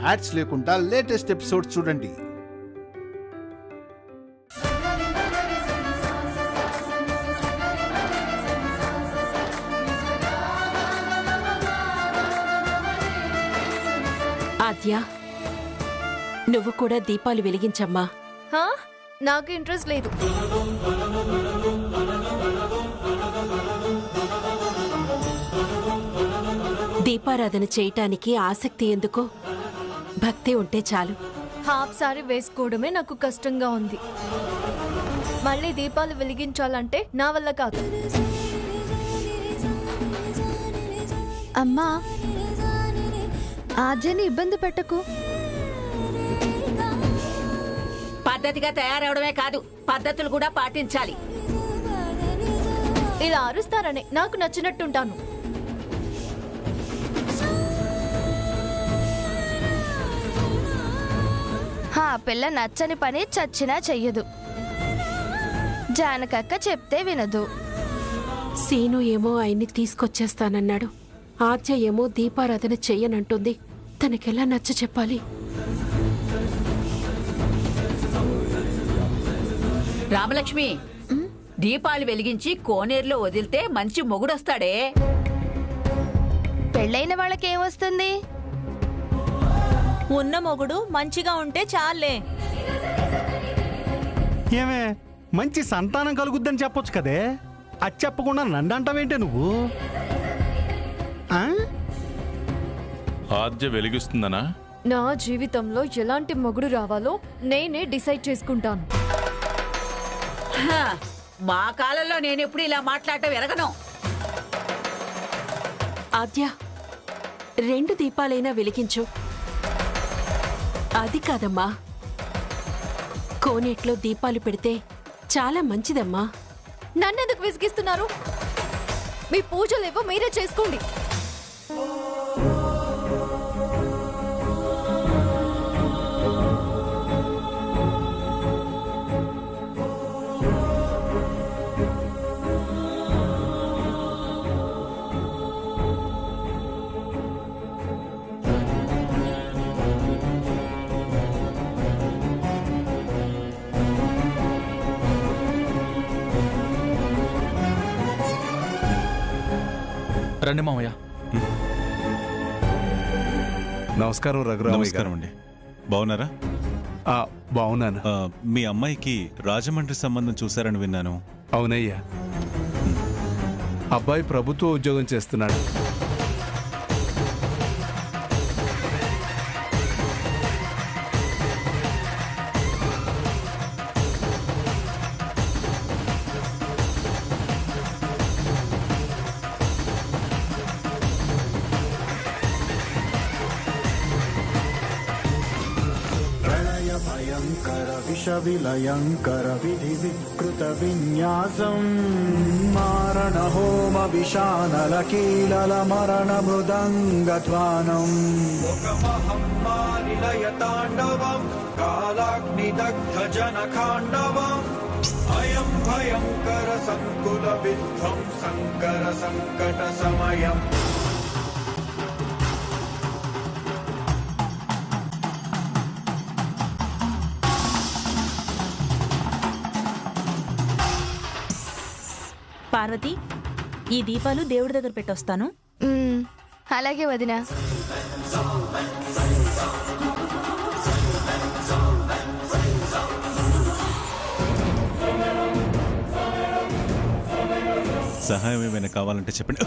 Ads లేకుండా latest episodes చూడండి. ఆద్య, నువ్వు కూడా దీపాలు వెలిగించమ్మా. నాకు ఇంట్రెస్ట్ లేదు. దీపారాధన చేయటానికి ఆసక్తి ఎందుకు? భక్తి ఉంటే చాలు. హాఫ్ సారీ వేసుకోవడమే నాకు కష్టంగా ఉంది. మళ్ళీ దీపాలు వెలిగించాలంటే నా వల్ల కాదు. అమ్మా, ఆద్యని ఇబ్బంది పెట్టకు. పద్ధతిగా తయారవడమే కాదు, పద్ధతులు కూడా పాటించాలి. ఇలా అరుస్తారనే నాకు నచ్చినట్టుంటాను. పిల్ల నచ్చని పని చచ్చినా చెయ్యదు. జానకక్క చెప్తే వినదు. సీను ఏమో ఆయన్ని తీసుకొచ్చేస్తానన్నాడు. ఆద్య ఏమో దీపారాధన చెయ్యనంటుంది. తనకెలా నచ్చ చెప్పాలి? రామలక్ష్మి, దీపాలు వెలిగించి కోనేరులో వదిలితే మంచి మొగుడొస్తాడే. పెళ్ళైన వాళ్ళకేమొస్తుంది? ఉన్న మొగుడు మంచిగా ఉంటే చాలే. ఏమే, మంచి సంతానం కలుగుద్దని చెప్పొచ్చు కదే. అది చెప్పకుండా నండంటావేంటే నువ్వు? ఆద్య వెలిగిస్తుందనా? నా జీవితంలో ఎలాంటి మొగుడు రావాలో నేనే డిసైడ్ చేసుకుంటాను. మా కాలంలో నేనెప్పుడు ఇలా మాట్లాడటం ఎరగను. ఆద్య, 2 దీపాలైనా వెలిగించు. అది కాదమ్మా, కోనేట్లో దీపాలు పెడితే చాలా మంచిదమ్మా. నన్నెందుకు విసిగిస్తున్నారు? మీ పూజలేవో మీరే చేసుకోండి. రండి మామయ్య. నమస్కారం రఘురామయ్య. నమస్కారం అండి. బాగున్నారా? బాగున్నాను. మీ అమ్మాయికి రాజమండ్రి సంబంధం చూశారని విన్నాను. అవునయ్యా, అబ్బాయి ప్రభుత్వ ఉద్యోగం చేస్తున్నాడు. విషవిలయంకర విధి వికృత విన్యాసం మారణ హోమ విషానల కీలల మరణ మృదంగధ్వానం మహమ్మారిలయ తాండవం కాలాగ్నిదగ్ధ జనఖాండవం అయం భయంకర సంకుల విధ్వం సంకర సంకట సమయం. పార్వతి, ఈ దీపాలు దేవుడి దగ్గర పెట్టొస్తాను. అలాగే వదినా. సహాయం ఏమైనా కావాలంటే చెప్పండి.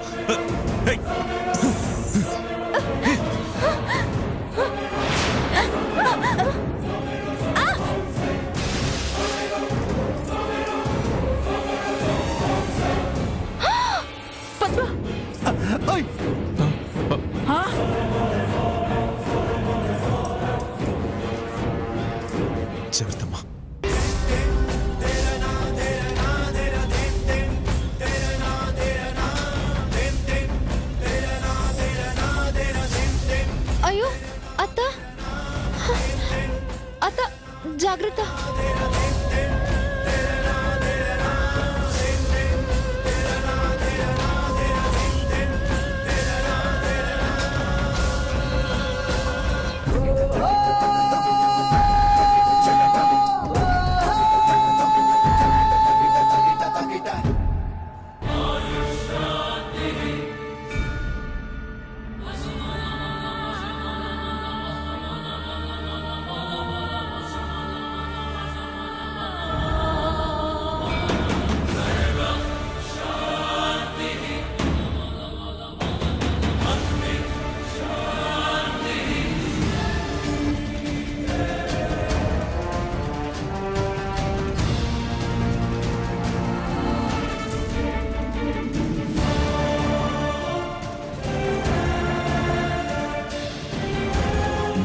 చెబుతామా? అయ్యో అత్త, అత్త జాగ్రత్త.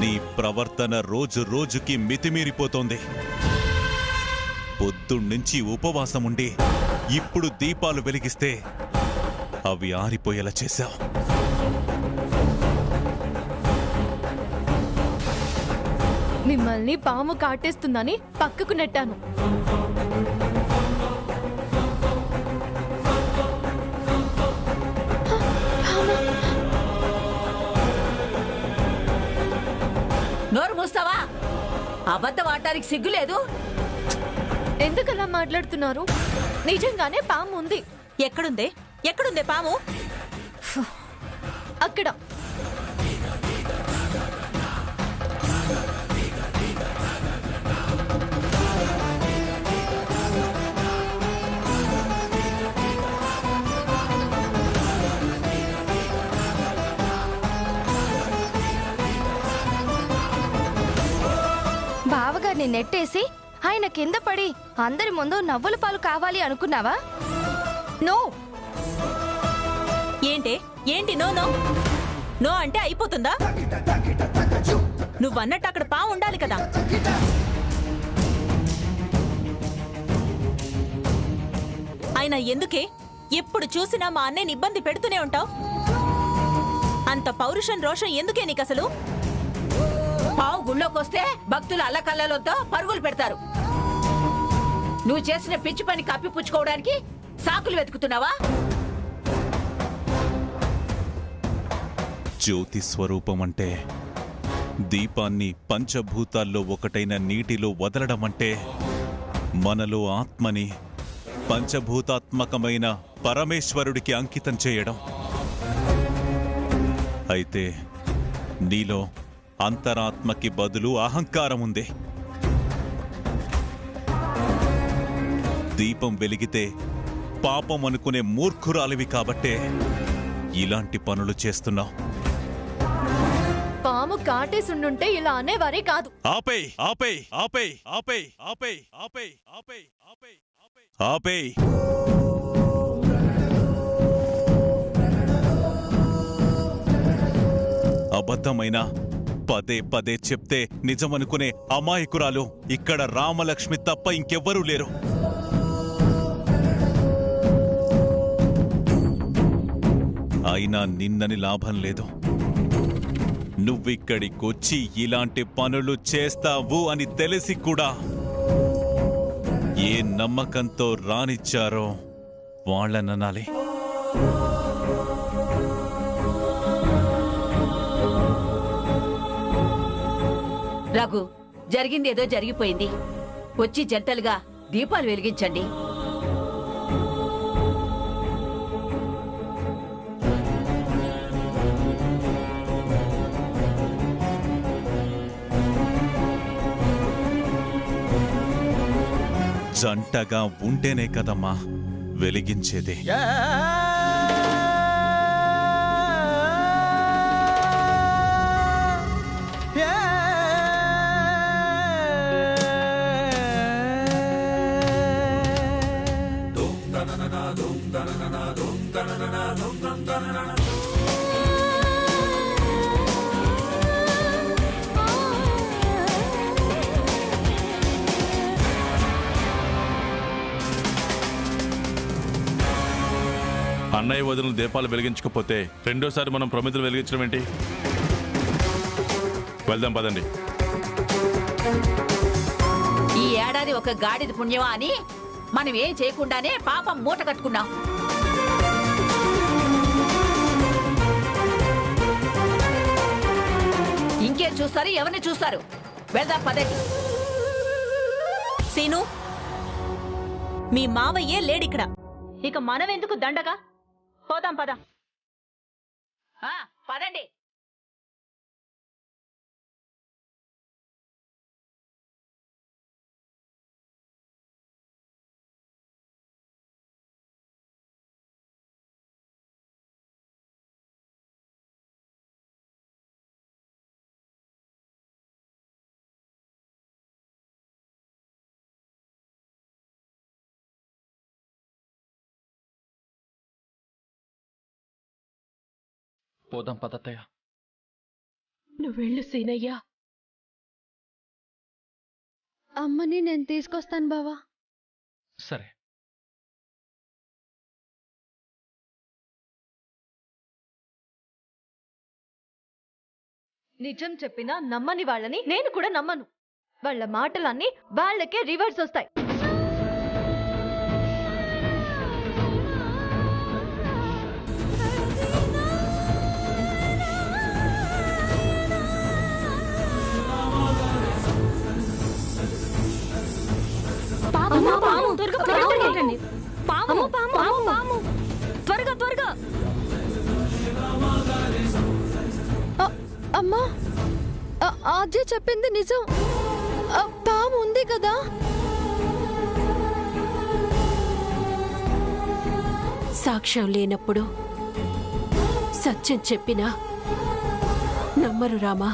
నీ ప్రవర్తన రోజు రోజుకి మితిమీరిపోతోంది. పొద్దున్నుంచి ఉపవాసముండి ఇప్పుడు దీపాలు వెలిగిస్తే అవి ఆరిపోయేలా చేశావు. మిమ్మల్ని పాము కాటేస్తుందని పక్కకు నెట్టాను. నోరు మూస్తావా? అబద్ధం ఆడటానికి సిగ్గు లేదు. ఎందుకలా మాట్లాడుతున్నారు? నిజంగానే పాము ఉంది. ఎక్కడుందే ఎక్కడుందే పాము? అక్కడ. బావగారిని నెట్టేసి ఆయన కింద పడి అందరి ముందు నవ్వుల పాలు కావాలి అనుకున్నావా? నో. ఏంటి నో నో నో అంటే అయిపోతుందా? నువ్వన్నట్టు అక్కడ పాము ఉండాలి కదా. అయినా ఎందుకే ఎప్పుడు చూసినా మా అన్నయ్యని ఇబ్బంది పెడుతూనే ఉంటావు? అంత పౌరుషం రోషం ఎందుకే నీకసలు? పావు గుళ్ళోకొస్తే భక్తులు అల్లకల్లలతో పరుగులు పెడతారు. నువ్వు చేసిన పిచ్చి పని కప్పిపుచ్చుకోవడానికి సాకులు వెతుకుతున్నావా? జ్యోతి స్వరూపం అంటే దీపాన్ని పంచభూతాల్లో ఒకటైన నీటిలో వదలడం అంటే మనలో ఆత్మని పంచభూతాత్మకమైన పరమేశ్వరుడికి అంకితం చేయడం. అయితే నీలో అంతరాత్మకి బదులు అహంకారం ఉంది. దీపం వెలిగితే పాపం అనుకునే మూర్ఖురాలివి కాబట్టే ఇలాంటి పనులు చేస్తున్నావు. పాము కాటేసుండుంటే ఇలా అనేవారే కాదు. ఆపేయ్ ఆపేయ్ ఆపేయ్ ఆపేయ్ ఆపేయ్ ఆపేయ్ ఆపేయ్ ఆపేయ్ ఆపేయ్. అబద్ధమైనా పదే పదే చెప్తే నిజమనుకునే అమాయకురాలు ఇక్కడ రామలక్ష్మి తప్ప ఇంకెవ్వరూ లేరు. అయినా నిన్నని లాభం లేదు. నువ్విక్కడికొచ్చి ఇలాంటి పనులు చేస్తావు అని తెలిసి కూడా ఏ నమ్మకంతో రానిచ్చారో వాళ్ళననాలి. రఘు, జరిగిందేదో జరిగిపోయింది. వచ్చి జంటలుగా దీపాలు వెలిగించండి. జంటగా ఉంటేనే కదమ్మా వెలిగించేది. అన్నయ్య వదిలిన దీపాలు వెలిగించకపోతే రెండోసారి మనం ప్రమిదలు వెలిగించడం ఏంటి? వెళ్దాం పదండి. ఈ ఏడాది ఒక గాడిద పుణ్యమా అని మనం ఏం చేయకుండానే పాపం మూట కట్టుకున్నాం. ఇంకేం చూస్తారు? ఎవరిని చూస్తారు? వెళ్దాం పదండి. సీను, మీ మావయ్యే లేడిక్కడ. ఇక మనమెందుకు దండగా? పోదాం పద. పదండి. పోదాం పదత్తయ్య. నువ్వు వెళ్ళు సీనయ్య. అమ్మని నేను తీసుకొస్తాను బావా. సరే. నిజం చెప్పినా నమ్మని వాళ్ళని నేను కూడా నమ్మను. వాళ్ళ మాటలన్నీ వాళ్ళకే రివర్స్ వస్తాయి. త్వరగా త్వరగా. అమ్మా, ఆద్య చెప్పింది నిజం. పాము ఉంది కదా. సాక్ష్యం లేనప్పుడు సత్యం చెప్పినా నమ్మరు రామా.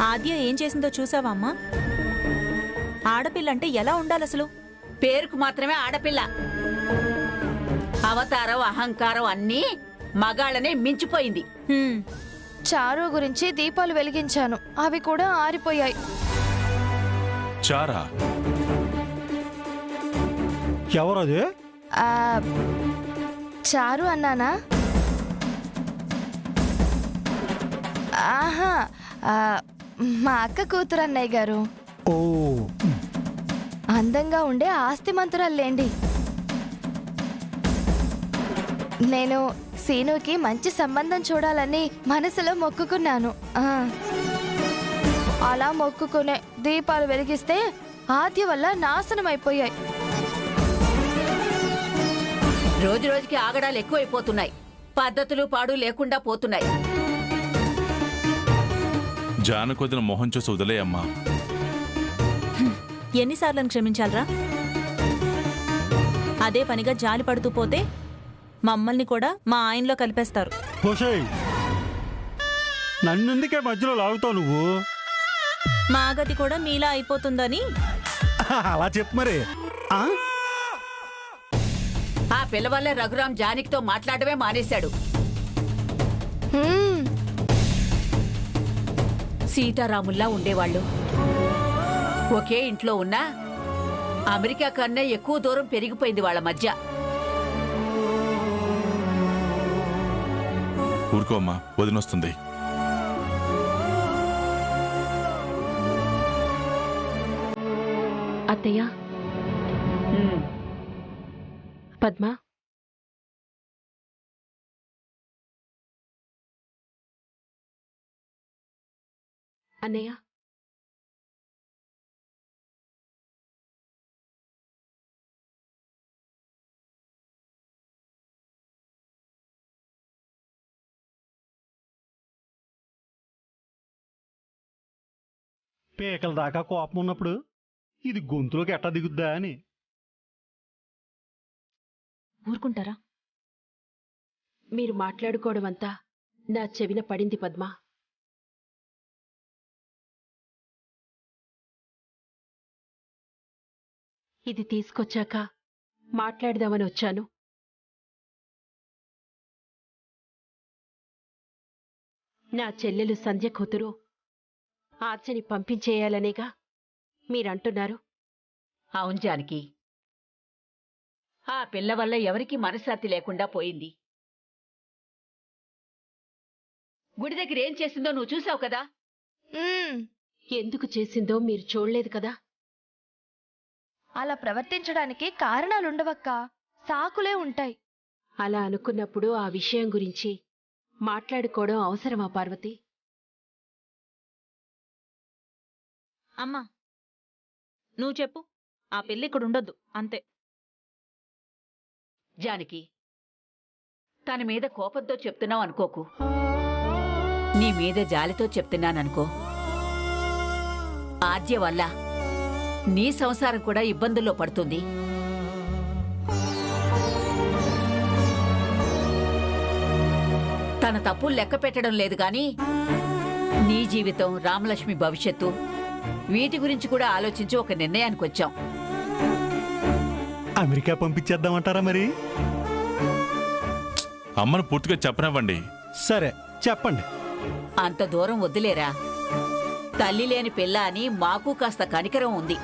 ఆద్య ఏం చేసిందో చూసావా అమ్మా? ఆడపిల్లంటే ఎలా ఉండాలి అసలు? పేరుకు మాత్రమే ఆడపిల్ల. అవతారం అహంకారం అన్నీ మగాళ్ళనే మించిపోయింది. చారు గురించి దీపాలు వెలిగించాను, అవి కూడా ఆరిపోయాయి. చారా? ఎవరది? చారు అన్నానా? ఆహా, మా అక్క కూతురు అన్నయ్య గారు. ఓ, అందంగా ఉండే ఆస్తిమంతురాలేండి. నేను సీనుకి మంచి సంబంధం చూడాలని మనసులో మొక్కుకున్నాను. అలా మొక్కుకునే దీపాలు వెలిగిస్తే ఆద్య వల్ల నాశనం అయిపోయాయి. రోజు రోజుకి ఆగడాలు ఎక్కువైపోతున్నాయి. పద్ధతులు పాడు లేకుండా పోతున్నాయి. జానకొదిన మొహం చూసి వదిలేయమ్మా. ఎన్నిసార్లను క్షమించాలరా? అదే పనిగా జాలి పడుతూ పోతే మమ్మల్ని కూడా మా ఆయనలో కలిపేస్తారు. నన్నెందుకే మధ్యలో లాగుతావు నువ్వు? మా గతి కూడా మీలా అయిపోతుందని. అలా చెప్పు మరి. ఆ పిల్ల వల్లే రఘురాం జానకితో మాట్లాడమే మానేశాడు. సీతారాముల్లా ఉండేవాళ్ళు. ఒకే ఇంట్లో ఉన్నా అమెరికా కన్నా ఎక్కువ దూరం పెరిగిపోయింది వాళ్ళ మధ్య. ఊరుకోమ్మా, వదినొస్తుంది. అత్తయ్య, పద్మ, అన్నయ్య, పేకల దాకా కోపం ఉన్నప్పుడు ఇది గొంతులోకి ఎట్టా దిగుద్దా అని. ఊరుకుంటారా? మీరు మాట్లాడుకోవడం అంతా నా చెవిన పడింది పద్మ. ఇది తీసుకొచ్చాక మాట్లాడదామని వచ్చాను. నా చెల్లెలు సంధ్య కూతురు ఆర్చని పంపించేయాలనేగా మీరంటున్నారు. అవును జానకి, ఆ పిల్ల వల్ల ఎవరికీ మనశ్శాంతి లేకుండా పోయింది. గుడి దగ్గర ఏం చేసిందో నువ్వు చూసావు కదా. ఎందుకు చేసిందో మీరు చూడలేదు కదా. అలా ప్రవర్తించడానికి కారణాలుండవక్క, సాకులే ఉంటాయి. అలా అనుకున్నప్పుడు ఆ విషయం గురించి మాట్లాడుకోవడం అవసరమా పార్వతి? అమ్మా, నువ్వు చెప్పు. ఆ పెళ్లి ఇక్కడ ఉండొద్దు అంతే. జానకి, తన మీద కోపంతో చెప్తున్నావు అనుకోకు. నీ మీద జాలితో చెప్తున్నాననుకో. ఆద్య వల్ల నీ సంసారం కూడా ఇబ్బందుల్లో పడుతుంది. తన తప్పులు లెక్క పెట్టడం లేదు గాని నీ జీవితం, రామలక్ష్మి భవిష్యత్తు వీటి గురించి కూడా ఆలోచించి ఒక నిర్ణయానికి వచ్చాం. అమెరికా పంపించేద్దామంటారా మరి? అమ్మను పూర్తిగా చెప్పనివ్వండి. సరే చెప్పండి. అంత దూరం వద్దులేరా. తల్లి లేని పిల్ల అని మాకు కాస్త కనికరం ఉంది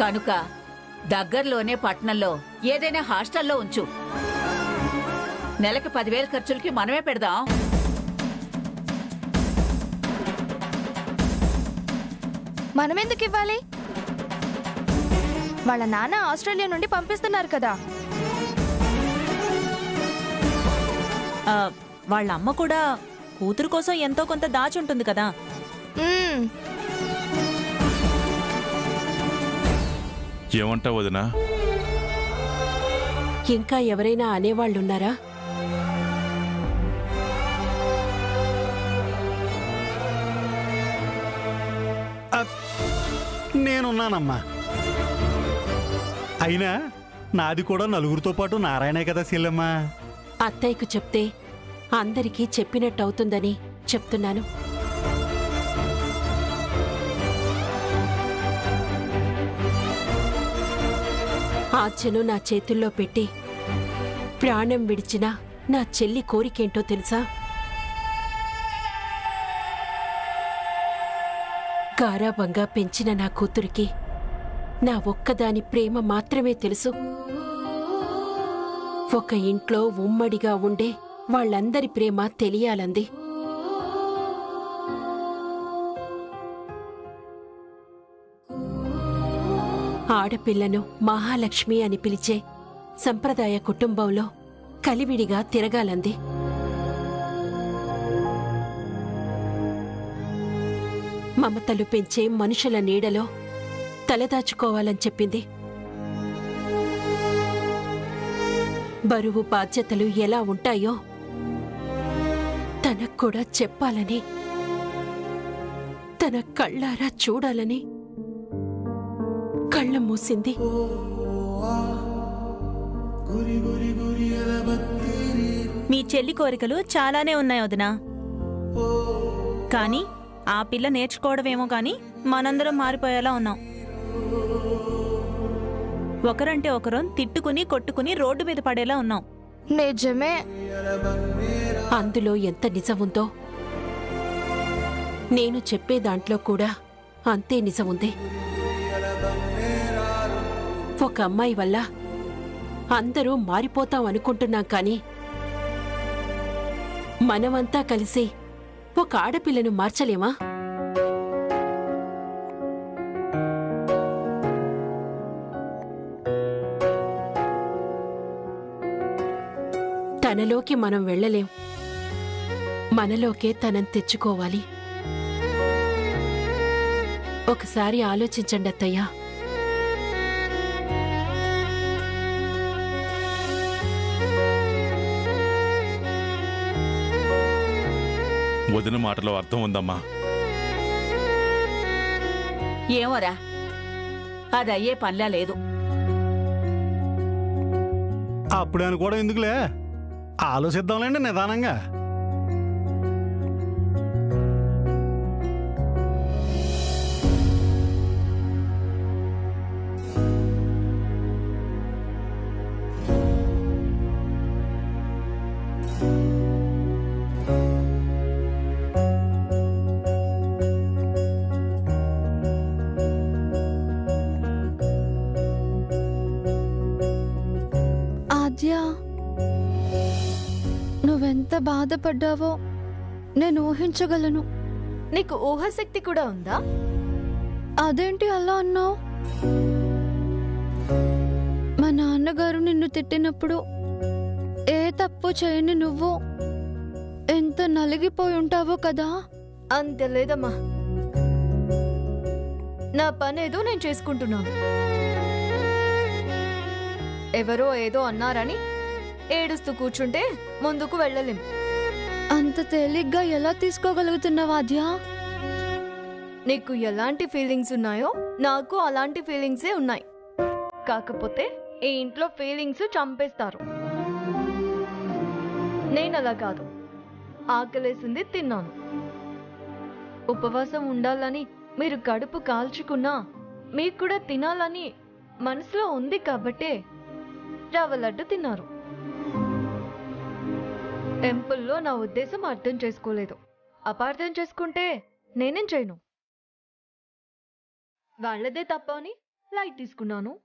కనుక దగ్గరలోనే పట్టణంలో ఏదైనా హాస్టల్లో ఉంచు. నెలకు 10,000 ఖర్చులకి మనమే పెడదాం. మనమెందుకు ఇవ్వాలి? వాళ్ళ నాన్న ఆస్ట్రేలియా నుండి పంపిస్తున్నారు కదా. వాళ్ళ అమ్మ కూడా కూతురు కోసం ఎంతో కొంత దాచుంటుంది కదా. ఏమంటావు వదినా? ఇంకా ఎవరైనా అనేవాళ్ళున్నారా? నేనున్నానమ్మా. అయినా నాది కూడా నలుగురితో పాటు నారాయణే కదా చెల్లెమ్మా. అత్తయ్యకు చెప్తే అందరికీ చెప్పినట్టవుతుందని చెప్తున్నాను. ఆజ్ఞను నా చేతుల్లో పెట్టి ప్రాణం విడిచిన నా చెల్లి కోరికేంటో తెలుసా? గారాబంగా పెంచిన నా కూతురికి నా ఒక్కదాని ప్రేమ మాత్రమే తెలుసు. ఒక ఇంట్లో ఉమ్మడిగా ఉండే వాళ్ళందరి ప్రేమ తెలియాలంది. ఆడపిల్లను మహాలక్ష్మి అని పిలిచే సంప్రదాయ కుటుంబంలో కలివిడిగా తిరగాలంది. మమతలు పెంచే మనుషుల నీడలో తలదాచుకోవాలని చెప్పింది. బరువు బాధ్యతలు ఎలా ఉంటాయో తనకు కూడా చెప్పాలని, తన కళ్ళారా చూడాలని కళ్ళ మూసింది. మీ చెల్లి కోరికలు చాలానే ఉన్నాయి వదినా. కానీ ఆ పిల్ల నేర్చుకోవడమేమో కానీ మనందరం మారిపోయేలా ఉన్నాం. ఒకరంటే ఒకరం తిట్టుకుని కొట్టుకుని రోడ్డు మీద పడేలా ఉన్నాం. నిజమే. అందులో ఎంత నిజముందో నేను చెప్పే దాంట్లో కూడా అంతే నిజముంది. ఒక అమ్మాయి వల్ల అందరూ మారిపోతాం అనుకుంటున్నాం కానీ మనమంతా కలిసి ఒక ఆడపిల్లను మార్చలేమా? తనలోకి మనం వెళ్ళలేం, మనలోకే తనని తెచ్చుకోవాలి. ఒకసారి ఆలోచించండి అత్తయ్య. వదిన మాటలో అర్థం ఉందమ్మా. ఏమోరా, అది అయ్యే పనిలా లేదు. అప్పుడే అనుకోవడం ఎందుకులే, ఆలోచిద్దాంలేండి నిదానంగా. నువ్వెంత బాధపడ్డావో నేను ఊహించగలను. నీకు ఊహాశక్తి కూడా ఉందా? అదేంటి అలా అన్నావు? మా నాన్నగారు నిన్ను తిట్టినప్పుడు ఏ తప్పు చేయని నువ్వు ఎంత నలిగిపోయి ఉంటావో కదా. అంతే లేదమ్మా, నా పనేదో నేను చేసుకుంటున్నాను. ఎవరో ఏదో అన్నారని ఏడుస్తూ కూర్చుంటే ముందుకు వెళ్ళలేం. అంత తేలిగ్గా ఎలా తీసుకోగలుగుతున్నావా ఆద్య? నీకు ఎలాంటి ఫీలింగ్స్ ఉన్నాయో నాకు అలాంటి ఫీలింగ్సే ఉన్నాయి. కాకపోతే ఈ ఇంట్లో ఫీలింగ్స్ చంపేస్తారు. నేనలా కాదు, ఆకలేసింది తిన్నాను. ఉపవాసం ఉండాలని మీరు కడుపు కాల్చుకున్నా మీకు కూడా తినాలని మనసులో ఉంది కాబట్టే రవ్వ లడ్డు తిన్నారు. టెంపుల్లో నా ఉద్దేశం అర్థం చేసుకోలేదు. అపార్థం చేసుకుంటే నేనేం చేయను. వాళ్ళదే తప్ప అని లైట్ తీసుకున్నాను.